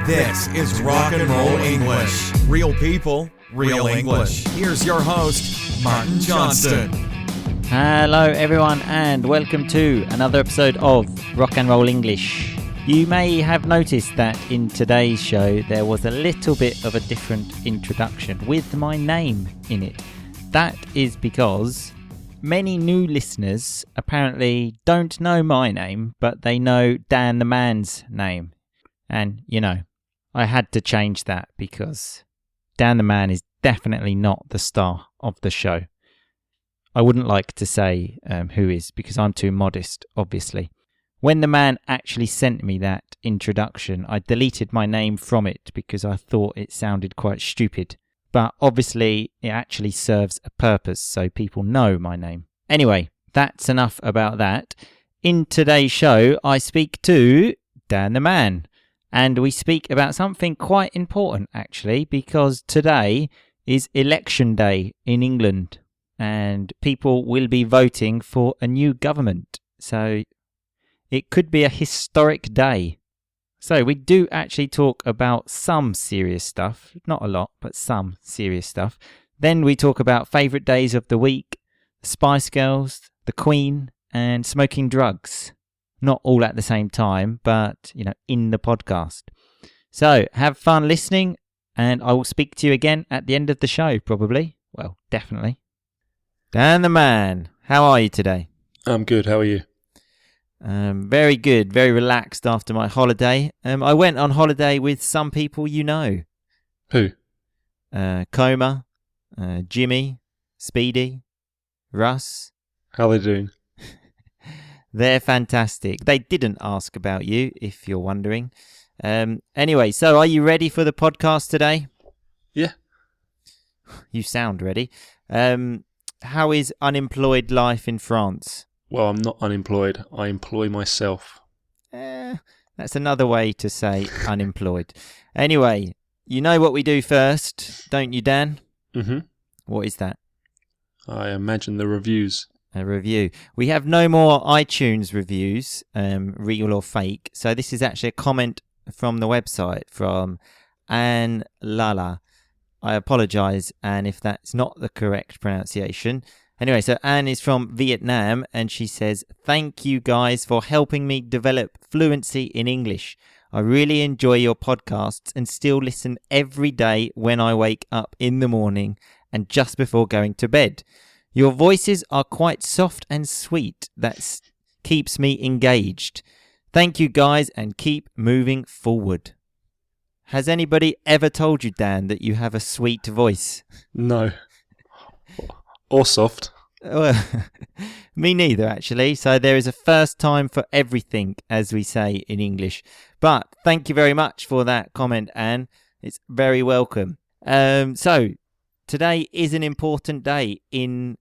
This is Rock and Roll English. Real people, real English. Here's your host, Martin Johnston. Hello everyone and welcome to another episode of Rock and Roll English. You may have noticed that in today's show there was a little bit of a different introduction with my name in it. That is because many new listeners apparently don't know my name, but they know Dan the Man's name. And, you know, I had to change that because Dan the Man is definitely not the star of the show. I wouldn't like to say who is because I'm too modest, obviously. When the man actually sent me that introduction, I deleted my name from it because I thought it sounded quite stupid. But obviously, it actually serves a purpose, so people know my name. Anyway, that's enough about that. In today's show, I speak to Dan the Man. And we speak about something quite important, actually, because today is election day in England. And people will be voting for a new government. So it could be a historic day. So we do actually talk about some serious stuff. Not a lot, but some serious stuff. Then we talk about favourite days of the week, the Spice Girls, the Queen, and smoking drugs. Not all at the same time, but, you know, in the podcast. So have fun listening, and I will speak to you again at the end of the show, probably. Well, definitely. Dan the Man, how are you today? I'm good, how are you? Very good, very relaxed after my holiday. I went on holiday with some people you know. Who? Coma, Jimmy, Speedy, Russ. How are they doing? They're fantastic. They didn't ask about you, if you're wondering. Anyway, so are you ready for the podcast today? Yeah. You sound ready. How is unemployed life in France? Well, I'm not unemployed. I employ myself. That's another way to say unemployed. Anyway, you know what we do first, don't you, Dan? Mm-hmm. What is that? I imagine the reviews. A review. We have no more iTunes reviews, real or fake. So this is actually a comment from the website from Anne Lala. I apologise, Anne, if that's not the correct pronunciation. Anyway, so Anne is from Vietnam and she says, "Thank you guys for helping me develop fluency in English. I really enjoy your podcasts and still listen every day when I wake up in the morning and just before going to bed. Your voices are quite soft and sweet. That keeps me engaged. Thank you guys and keep moving forward." Has anybody ever told you, Dan, that you have a sweet voice? No. Or soft. Well, me neither, actually. So there is a first time for everything, as we say in English. But thank you very much for that comment, Anne. It's very welcome. So today is an important day in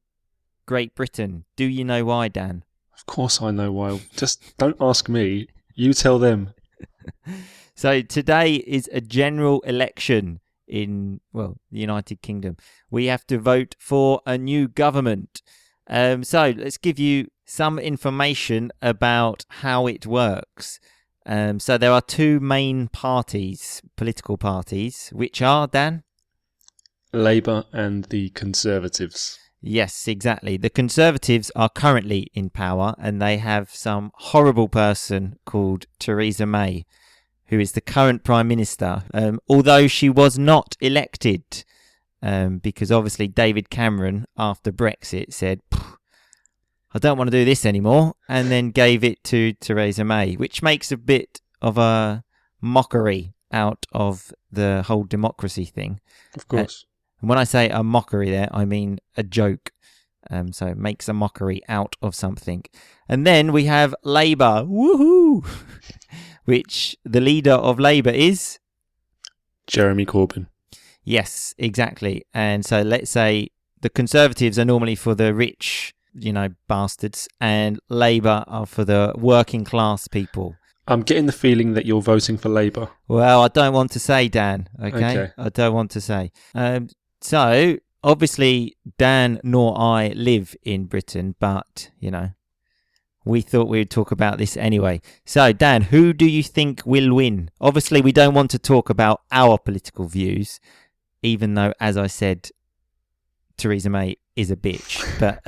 Great Britain. Do you know why, Dan? Of course I know why. Just don't ask me. You tell them. So today is a general election in, well, the United Kingdom. We have to vote for a new government. So let's give you some information about how it works. So there are two main parties, political parties, which are, Dan? Labour and the Conservatives. Yes, exactly. The Conservatives are currently in power and they have some horrible person called Theresa May, who is the current Prime Minister, although she was not elected, because obviously David Cameron, after Brexit, said, "I don't want to do this anymore," and then gave it to Theresa May, which makes a bit of a mockery out of the whole democracy thing. Of course. And when I say a mockery there, I mean a joke. So it makes a mockery out of something. And then we have Labour, woohoo, which the leader of Labour is? Jeremy Corbyn. Yes, exactly. And so let's say the Conservatives are normally for the rich, bastards, and Labour are for the working class people. I'm getting the feeling that you're voting for Labour. Well, I don't want to say, Dan, okay? I don't want to say. So, obviously, Dan nor I live in Britain, but, we thought we would talk about this anyway. So, Dan, who do you think will win? Obviously, we don't want to talk about our political views, even though, as I said, Theresa May is a bitch. But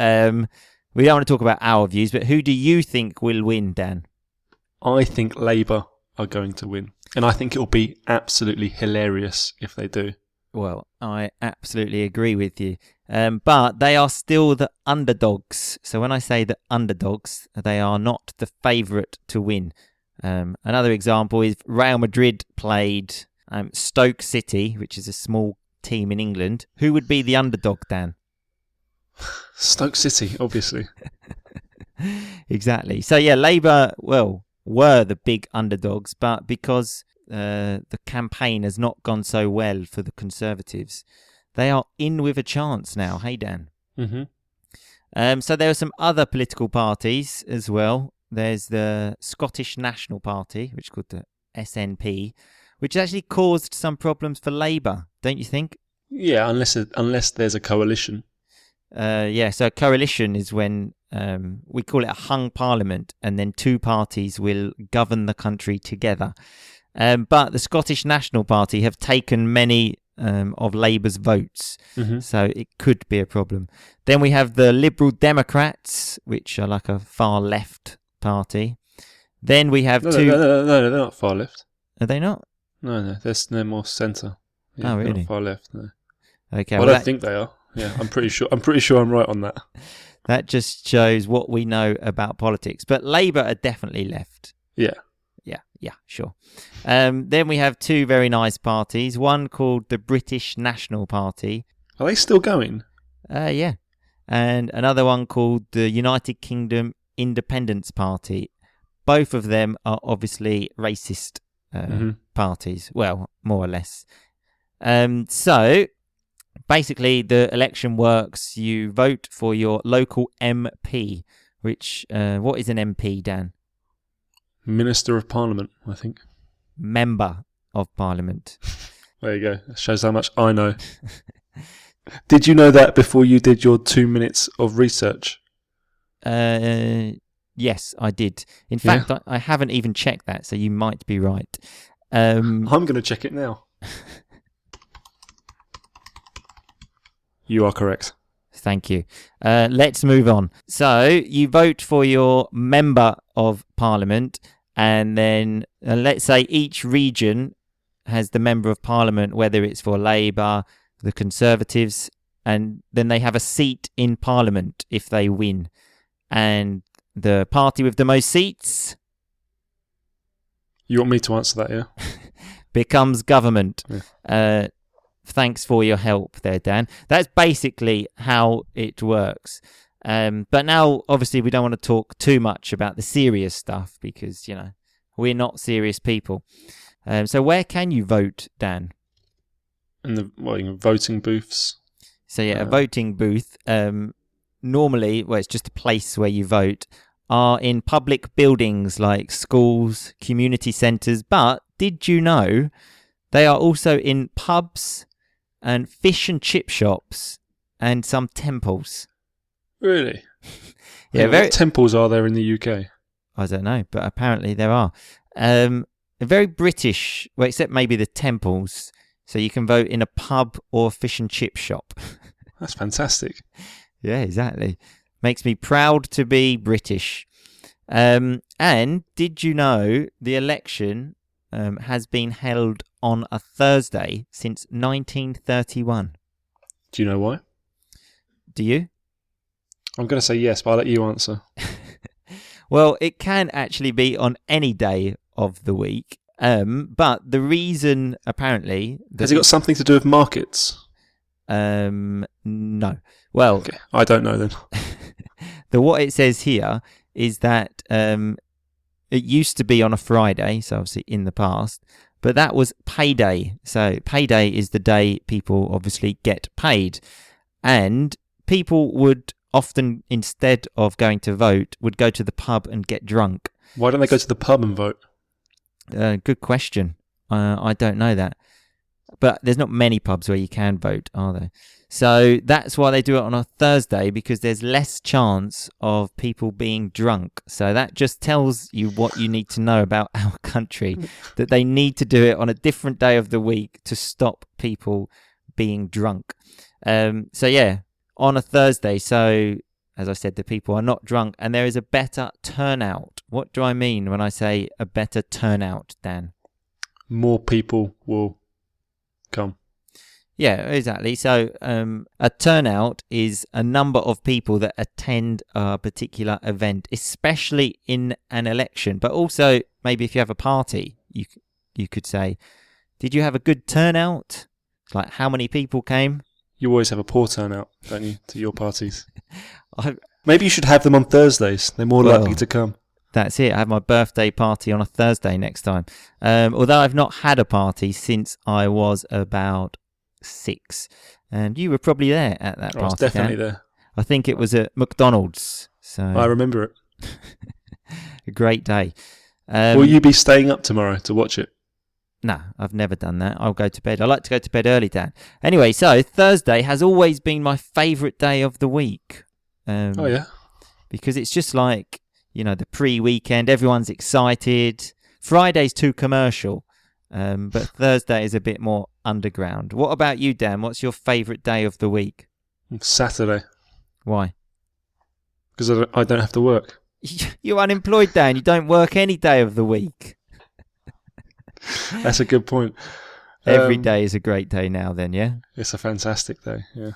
we don't want to talk about our views, but who do you think will win, Dan? I think Labour are going to win. And I think it'll be absolutely hilarious if they do. Well, I absolutely agree with you. But they are still the underdogs. So when I say the underdogs, they are not the favourite to win. Another example is Real Madrid played Stoke City, which is a small team in England. Who would be the underdog, Dan? Stoke City, obviously. Exactly. So yeah, Labour, were the big underdogs, but because the campaign has not gone so well for the Conservatives, they are in with a chance now. Hey, Dan. Mm-hmm. So there are some other political parties as well. There's the Scottish National Party, which is called the SNP, which actually caused some problems for Labour, don't you think? Yeah, unless there's a coalition. So a coalition is when we call it a hung parliament, and then two parties will govern the country together. But the Scottish National Party have taken many of Labour's votes, so it could be a problem. Then we have the Liberal Democrats, which are like a far left party. Then we have two... No, they're not far left. Are they not? No, they're more centre. Yeah, oh, really? They're not far left, no. Okay, well, I don't think they are. Yeah, I'm pretty sure I'm right on that. That just shows what we know about politics. But Labour are definitely left. Yeah. Yeah, sure. Then we have two very nice parties. One called the British National Party. Are they still going? Yeah. And another one called the United Kingdom Independence Party. Both of them are obviously racist parties. Well, more or less. So, basically, the election works. You vote for your local MP, which... what is an MP, Dan? Minister of Parliament, I think. Member of Parliament. There you go. That shows how much I know. Did you know that before you did your 2 minutes of research? Yes, I did. In fact, I haven't even checked that, so you might be right. I'm going to check it now. You are correct. Thank you. Let's move on. So, you vote for your Member of Parliament, and then let's say each region has the Member of Parliament, whether it's for Labour, the Conservatives, and then they have a seat in Parliament if they win. And the party with the most seats... You want me to answer that, yeah? becomes government. Yeah. Thanks for your help there, Dan. That's basically how it works. But now, obviously, we don't want to talk too much about the serious stuff because, we're not serious people. So where can you vote, Dan? In the voting booths. So, a voting booth, normally, it's just a place where you vote, are in public buildings like schools, community centres. But did you know they are also in pubs and fish and chip shops and some temples? Really? Yeah. What temples are there in the UK? I don't know, but apparently there are. Very British, except maybe the temples. So you can vote in a pub or fish and chip shop. That's fantastic. Yeah, exactly. Makes me proud to be British. And did you know the election has been held on a Thursday since 1931? Do you know why? Do you? I'm going to say yes, but I'll let you answer. Well, it can actually be on any day of the week. But the reason, apparently... Has it got something to do with markets? No. Well... Okay, I don't know then. What it says here is that it used to be on a Friday, so obviously in the past, but that was payday. So payday is the day people obviously get paid. And people would often, instead of going to vote, would go to the pub and get drunk. Why don't they go to the pub and vote? Good question. I don't know that. But there's not many pubs where you can vote, are there? So that's why they do it on a Thursday, because there's less chance of people being drunk. So that just tells you what you need to know about our country, that they need to do it on a different day of the week to stop people being drunk. So yeah, on a Thursday. So as I said, the people are not drunk and there is a better turnout. What do I mean when I say a better turnout, Dan? More people will come. Yeah, exactly. So a turnout is a number of people that attend a particular event, especially in an election. But also, maybe if you have a party, you could say, did you have a good turnout? Like, how many people came? You always have a poor turnout, don't you, to your parties? Maybe you should have them on Thursdays. They're more likely to come. That's it. I have my birthday party on a Thursday next time. Although I've not had a party since I was about 6, and you were probably there at that party. I was definitely there. I think it was at McDonald's. So I remember it. A great day. Will you be staying up tomorrow to watch it? No, I've never done that. I'll go to bed. I like to go to bed early, Dan. Anyway, so Thursday has always been my favourite day of the week. Oh yeah, because it's just like, you know, the pre-weekend. Everyone's excited. Friday's too commercial. But Thursday is a bit more underground. What about you, Dan? What's your favourite day of the week? Saturday. Why? Because I don't have to work. You're unemployed, Dan. You don't work any day of the week. That's a good point. Every day is a great day now then, yeah? It's a fantastic day, yeah.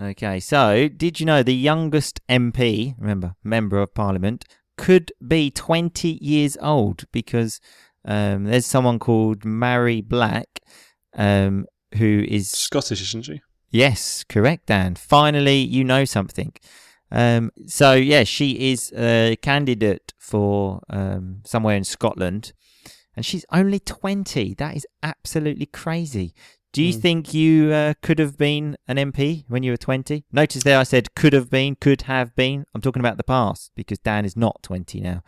Okay, so did you know the youngest MP, remember, Member of Parliament, could be 20 years old? Because there's someone called Mary Black, who is... Scottish, isn't she? Yes, correct, Dan. Finally, you know something. So, yeah, she is a candidate for somewhere in Scotland, and she's only 20. That is absolutely crazy. Do you think you could have been an MP when you were 20? Notice there I said could have been, could have been. I'm talking about the past because Dan is not 20 now.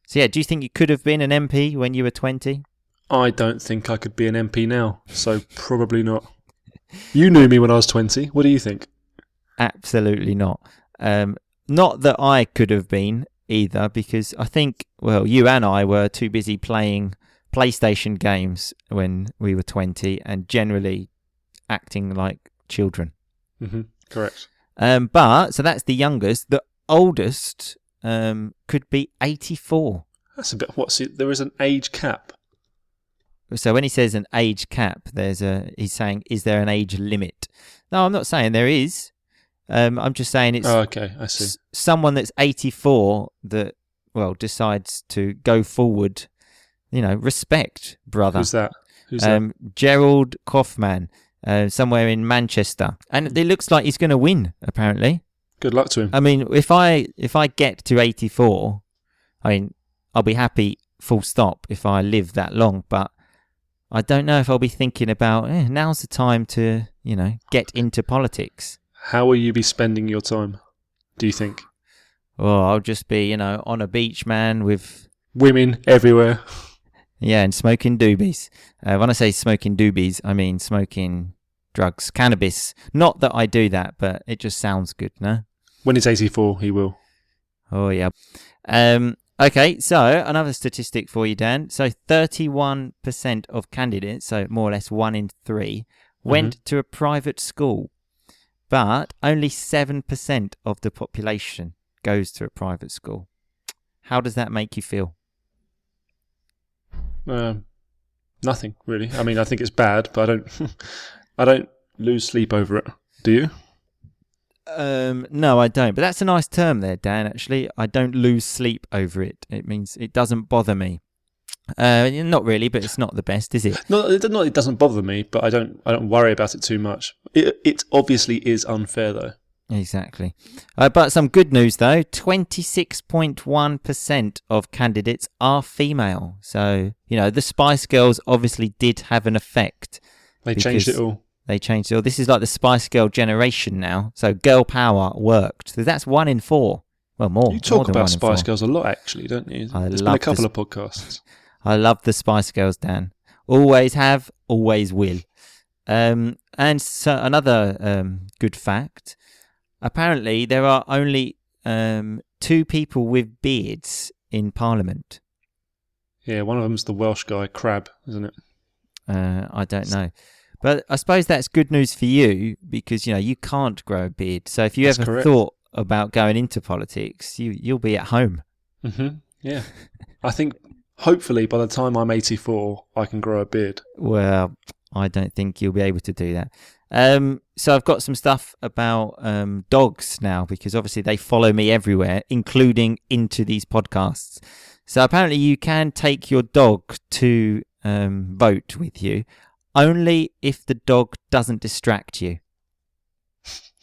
So, yeah, do you think you could have been an MP when you were 20? I don't think I could be an MP now, so probably not. You knew me when I was 20. What do you think? Absolutely not. Not that I could have been either, because I think, well, you and I were too busy playing PlayStation games when we were 20 and generally acting like children. Mm-hmm. Correct. But, so that's the youngest. The oldest could be 84. That's a bit... There is an age cap. So when he says an age cap, he's saying, is there an age limit? No, I'm not saying there is. I'm just saying it's... Oh, okay, I see. Someone that's 84 that, well, decides to go forward, you know, respect, brother. Who's that? Gerald Kaufman, somewhere in Manchester. And it looks like he's going to win, apparently. Good luck to him. I mean, if I get to 84, I mean, I'll be happy, full stop, if I live that long. But I don't know if I'll be thinking about, now's the time to, you know, get into politics. How will you be spending your time, do you think? Well, I'll just be, you know, on a beach, man, with... women everywhere. Yeah, and smoking doobies. When I say smoking doobies, I mean smoking drugs, cannabis. Not that I do that, but it just sounds good, no? When he's 84, he will. Oh, yeah. Okay, so another statistic for you, Dan. So 31% of candidates, so more or less 1 in 3, went to a private school. But only 7% of the population goes to a private school. How does that make you feel? Nothing really. I mean, I think it's bad, but I don't lose sleep over it. Do you? No, I don't. But that's a nice term there, Dan. Actually, I don't lose sleep over it. It means it doesn't bother me. Not really, but it's not the best, is it? No, it doesn't bother me, but I don't worry about it too much. It obviously is unfair, though. Exactly. But some good news, though. 26.1% of candidates are female. So, you know, the Spice Girls obviously did have an effect. They changed it all. They changed it all. This is like the Spice Girl generation now. So girl power worked. So that's 1 in 4. Well, more. You talk more about Spice Girls a lot, actually, don't you? There's been a couple of podcasts. I love the Spice Girls, Dan. Always have, always will. And so another good fact, apparently there are only 2 people with beards in Parliament. Yeah, one of them's the Welsh guy, Crab, isn't it? I don't know. But I suppose that's good news for you because, you can't grow a beard. So if you That's ever correct. thought about going into politics, you'll be at home. Mm-hmm. Yeah. I think, hopefully, by the time I'm 84, I can grow a beard. Well, I don't think you'll be able to do that. So I've got some stuff about dogs now because obviously they follow me everywhere, including into these podcasts. So apparently you can take your dog to vote with you, only if the dog doesn't distract you.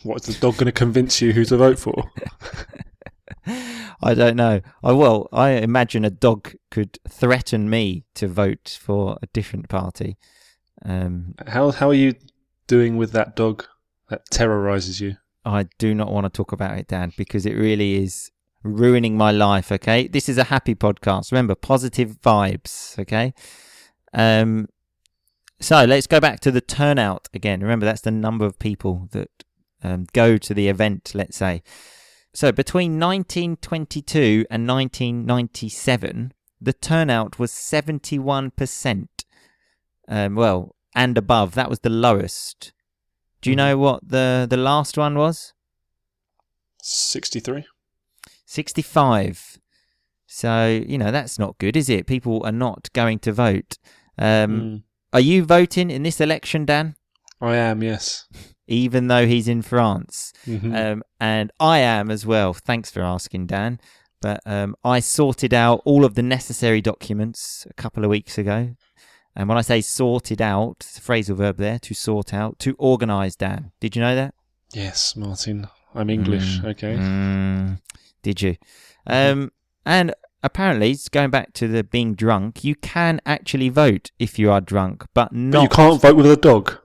What, is the dog going to convince you who to vote for? I don't know. I imagine a dog could threaten me to vote for a different party. How are you doing with that dog that terrorises you? I do not want to talk about it, Dan, because it really is ruining my life, okay? This is a happy podcast. Remember, positive vibes, okay? So let's go back to the turnout again. Remember, that's the number of people that go to the event, let's say. So between 1922 and 1997, the turnout was 71%. And above. That was the lowest. Do you know what the last one was? 63. 65. So, that's not good, is it? People are not going to vote. Are you voting in this election, Dan? I am, yes. Even though he's in France. Mm-hmm. And I am as well. Thanks for asking, Dan. But I sorted out all of the necessary documents a couple of weeks ago. And when I say sorted out, it's a phrasal verb there, to sort out, to organise, Dan. Did you know that? Yes, Martin. I'm English, okay. Did you? And apparently, going back to the being drunk, you can actually vote if you are drunk, but not... But you can't vote with a dog?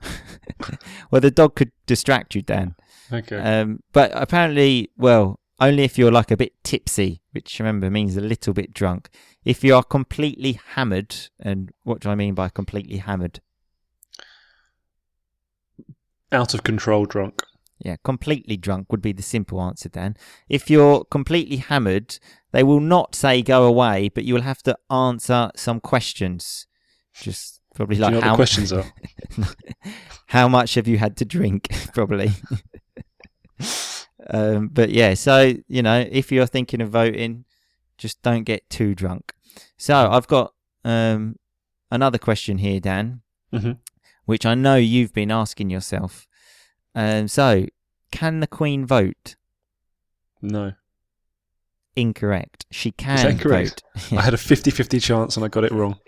Well, the dog could distract you, Dan. Okay. But apparently, only if you're like a bit tipsy, which remember means a little bit drunk. If you are completely hammered, and what do I mean by completely hammered? Out of control drunk. Yeah, completely drunk would be the simple answer, Dan. If you're completely hammered, they will not say go away, but you will have to answer some questions. Just probably like do you know what the questions are? How much have you had to drink? Probably. But yeah, so, if you're thinking of voting, just don't get too drunk. So I've got another question here, Dan, which I know you've been asking yourself. So, can the Queen vote? No. Incorrect. She can Is that incorrect? vote. I had a 50-50 chance and I got it wrong.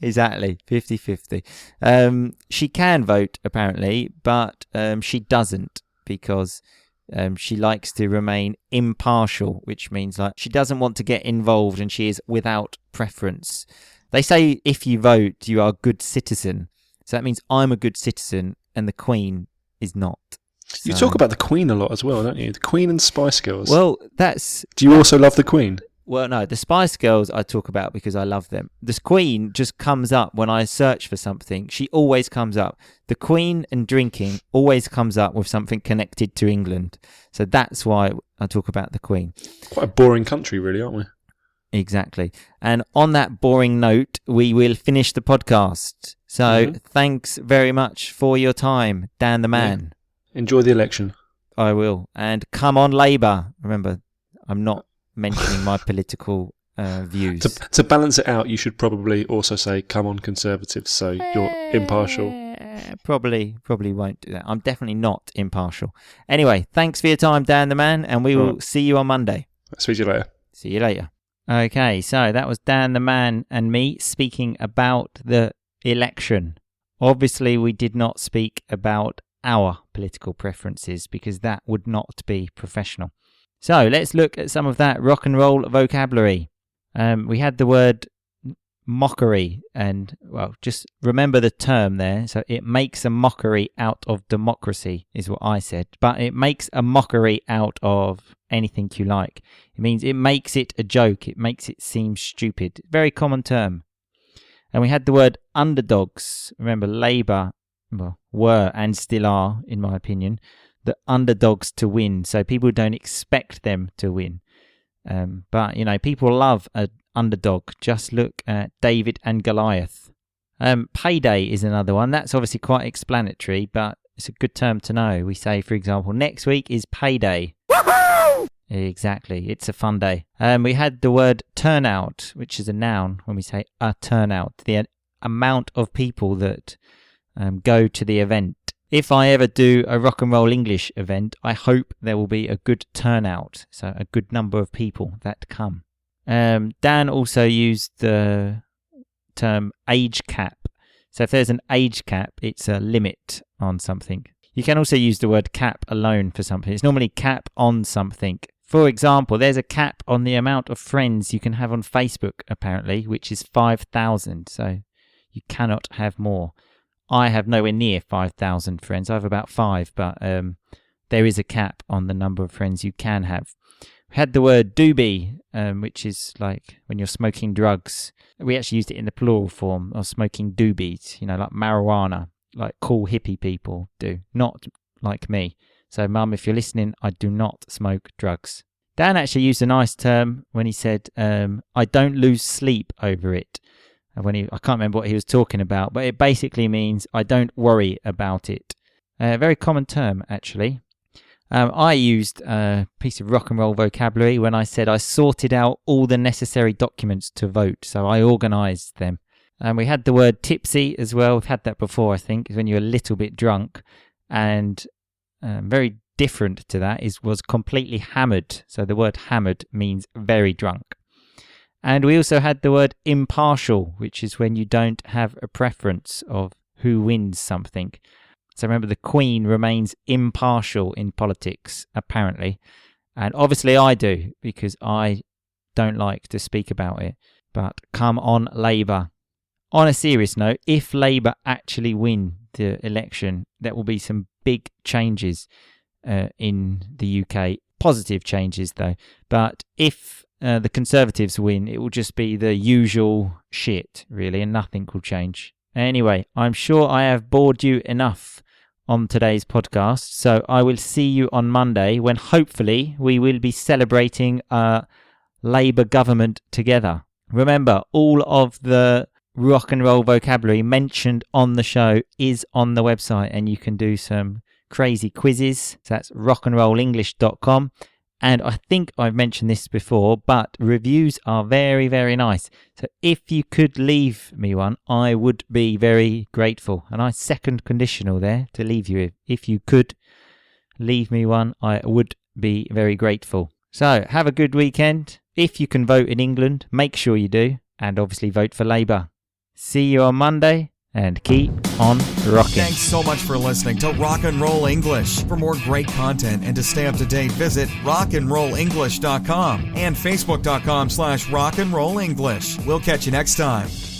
Exactly, 50-50. She can vote, apparently, but she doesn't because she likes to remain impartial, which means like she doesn't want to get involved and she is without preference. They say if you vote, you are a good citizen. So that means I'm a good citizen and the Queen is not. So, you talk about the Queen a lot as well, don't you? The Queen and Spice Girls. Well, that's... Do you also love the Queen? Well, no, the Spice Girls I talk about because I love them. This Queen just comes up when I search for something. She always comes up. The Queen and drinking always comes up with something connected to England. So that's why I talk about the Queen. Quite a boring country, really, aren't we? Exactly. And on that boring note, we will finish the podcast. So thanks very much for your time, Dan the Man. Yeah. Enjoy the election. I will. And come on, Labour. Remember, I'm not mentioning my political views. To balance it out, you should probably also say, come on, Conservatives, so you're impartial. Probably won't do that. I'm definitely not impartial. Anyway, thanks for your time, Dan the Man, and we will see you on Monday. See you later. See you later. Okay, so that was Dan the Man and me speaking about the election. Obviously, we did not speak about our political preferences because that would not be professional. So let's look at some of that rock and roll vocabulary. We had the word mockery, and just remember the term there. So it makes a mockery out of democracy is what I said, but it makes a mockery out of anything you like. It means it makes it a joke. It makes it seem stupid. Very common term. And we had the word underdogs. Remember, Labour were and still are, in my opinion, the underdogs to win. So people don't expect them to win. But, people love an underdog. Just look at David and Goliath. Payday is another one. That's obviously quite explanatory, but it's a good term to know. We say, for example, next week is payday. Woohoo! Exactly. It's a fun day. We had the word turnout, which is a noun when we say a turnout. The amount of people that go to the event. If I ever do a Rock and Roll English event, I hope there will be a good turnout. So a good number of people that come. Dan also used the term age cap. So if there's an age cap, it's a limit on something. You can also use the word cap alone for something. It's normally cap on something. For example, there's a cap on the amount of friends you can have on Facebook, apparently, which is 5,000. So you cannot have more. I have nowhere near 5,000 friends. I have about 5, but there is a cap on the number of friends you can have. We had the word doobie, which is like when you're smoking drugs. We actually used it in the plural form of smoking doobies, like marijuana, like cool hippie people do, not like me. So, Mum, if you're listening, I do not smoke drugs. Dan actually used a nice term when he said, I don't lose sleep over it. I can't remember what he was talking about, but it basically means I don't worry about it. A very common term, actually. I used a piece of rock and roll vocabulary when I said I sorted out all the necessary documents to vote, so I organised them. We had the word tipsy as well. We've had that before, I think, when you're a little bit drunk. And very different to that was completely hammered. So the word hammered means very drunk. And we also had the word impartial, which is when you don't have a preference of who wins something. So remember, the Queen remains impartial in politics, apparently. And obviously I do, because I don't like to speak about it. But come on, Labour. On a serious note, if Labour actually win the election, there will be some big changes in the UK. Positive changes, though. But if the Conservatives win, it will just be the usual shit, really, and nothing will change. Anyway, I'm sure I have bored you enough on today's podcast, so I will see you on Monday when hopefully we will be celebrating a Labour government together. Remember, all of the rock and roll vocabulary mentioned on the show is on the website, and you can do some crazy quizzes. So that's rockandrollenglish.com. And I think I've mentioned this before, but reviews are very, very nice. So if you could leave me one, I would be very grateful. A nice second conditional there to leave you with. If you could leave me one, I would be very grateful. So have a good weekend. If you can vote in England, make sure you do. And obviously vote for Labour. See you on Monday. And keep on rocking. Thanks so much for listening to Rock and Roll English. For more great content and to stay up to date, visit rockandrollenglish.com and facebook.com/rockandrollenglish. We'll catch you next time.